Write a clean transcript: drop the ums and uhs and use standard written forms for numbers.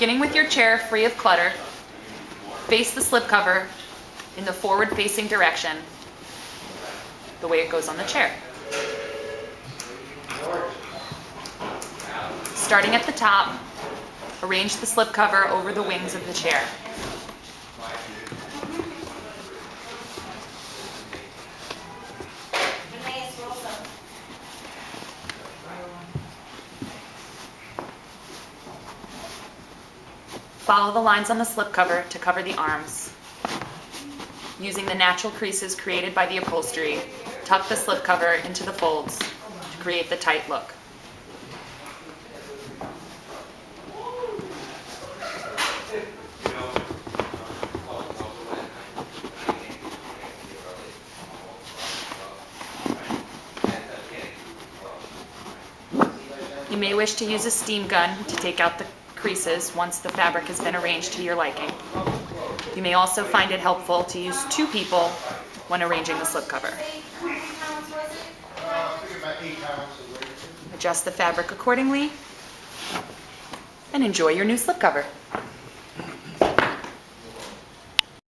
Beginning with your chair free of clutter, face the slipcover in the forward-facing direction, the way it goes on the chair. Starting at the top, arrange the slipcover over the wings of the chair. Follow the lines on the slipcover to cover the arms. Using the natural creases created by the upholstery, tuck the slipcover into the folds to create the tight look. You may wish to use a steam gun to take out the creases once the fabric has been arranged to your liking. You may also find it helpful to use two people when arranging the slipcover. Adjust the fabric accordingly and enjoy your new slipcover.